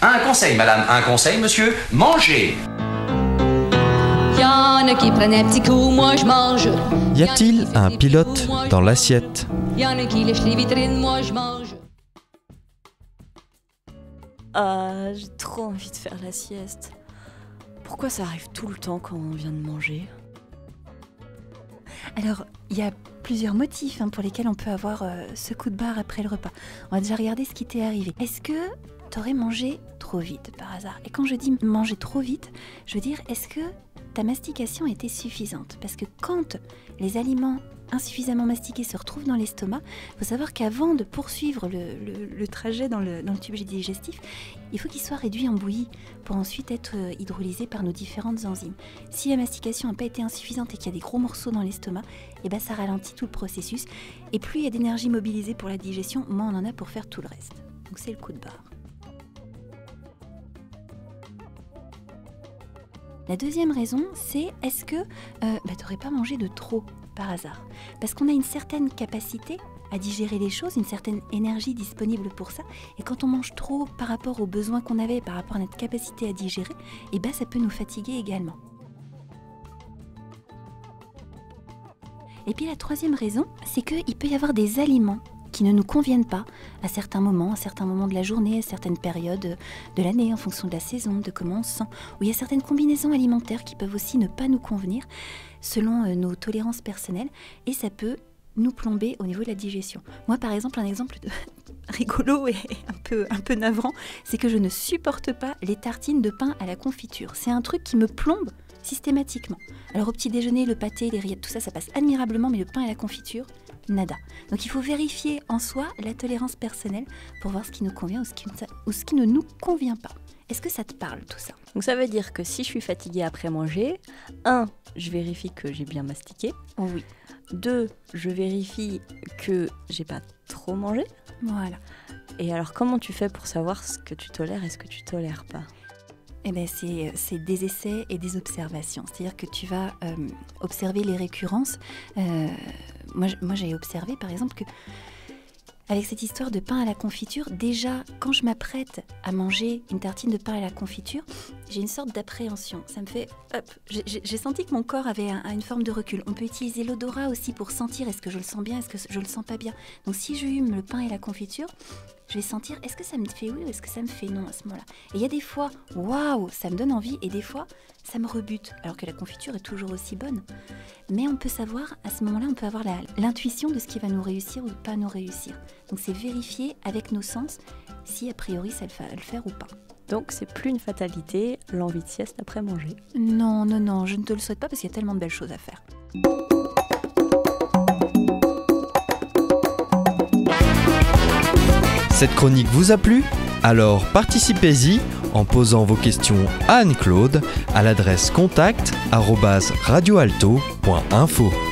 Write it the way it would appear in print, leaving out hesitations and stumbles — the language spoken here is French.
Un conseil, madame, un conseil, monsieur, mangez. Y'en a qui prennent un petit coup, moi je mange. Y a-t-il un pilote dans l'assiette ? Y'en a qui lèchent les vitrines, moi je mange. Ah, j'ai trop envie de faire la sieste. Pourquoi ça arrive tout le temps quand on vient de manger ? Alors, il y a plusieurs motifs pour lesquels on peut avoir ce coup de barre après le repas. On va déjà regarder ce qui t'est arrivé. Est-ce que t'aurais mangé trop vite par hasard ? Et quand je dis manger trop vite, je veux dire, est-ce que ta mastication était suffisante ? Parce que quand les aliments insuffisamment mastiqués se retrouvent dans l'estomac, il faut savoir qu'avant de poursuivre le trajet dans le tube digestif, il faut qu'il soit réduit en bouillie pour ensuite être hydrolysé par nos différentes enzymes. Si la mastication n'a pas été insuffisante et qu'il y a des gros morceaux dans l'estomac, ça ralentit tout le processus. Et plus il y a d'énergie mobilisée pour la digestion, moins on en a pour faire tout le reste. Donc c'est le coup de barre. La deuxième raison, c'est est-ce que tu n'aurais pas mangé de trop par hasard ? Parce qu'on a une certaine capacité à digérer les choses, une certaine énergie disponible pour ça. Et quand on mange trop par rapport aux besoins qu'on avait, par rapport à notre capacité à digérer, ça peut nous fatiguer également. Et puis la troisième raison, c'est qu'il peut y avoir des aliments qui ne nous conviennent pas à certains moments de la journée, à certaines périodes de l'année, en fonction de la saison, de comment on se sent. Ou il y a certaines combinaisons alimentaires qui peuvent aussi ne pas nous convenir selon nos tolérances personnelles, et ça peut nous plomber au niveau de la digestion. Moi, par exemple, un exemple rigolo et un peu navrant, c'est que je ne supporte pas les tartines de pain à la confiture. C'est un truc qui me plombe systématiquement. Alors au petit déjeuner, le pâté, les rillettes, tout ça, ça passe admirablement, mais le pain à la confiture, nada. Donc il faut vérifier en soi la tolérance personnelle pour voir ce qui nous convient ou ce qui ne nous convient pas. Est-ce que ça te parle tout ça ? Donc ça veut dire que si je suis fatiguée après manger, 1, je vérifie que j'ai bien mastiqué. Oui. 2, je vérifie que j'ai pas trop mangé. Voilà. Et alors comment tu fais pour savoir ce que tu tolères et ce que tu tolères pas ? C'est des essais et des observations. C'est-à-dire que tu vas observer les récurrences. Moi, j'ai observé, par exemple, que avec cette histoire de pain à la confiture, déjà, quand je m'apprête à manger une tartine de pain à la confiture, j'ai une sorte d'appréhension. Ça me fait... J'ai senti que mon corps avait une forme de recul. On peut utiliser l'odorat aussi pour sentir est-ce que je le sens bien, est-ce que je le sens pas bien. Donc si je hume le pain et la confiture, je vais sentir est-ce que ça me fait oui ou est-ce que ça me fait non à ce moment-là. Et il y a des fois, waouh, ça me donne envie, et des fois, ça me rebute, alors que la confiture est toujours aussi bonne. Mais on peut savoir, à ce moment-là, on peut avoir l'intuition de ce qui va nous réussir ou pas nous réussir. Donc c'est vérifier avec nos sens si a priori ça va le faire ou pas. Donc c'est plus une fatalité, l'envie de sieste après manger. Non, je ne te le souhaite pas parce qu'il y a tellement de belles choses à faire. Cette chronique vous a plu ? Alors participez-y en posant vos questions à Anne-Claude à l'adresse contact@radioalto.info.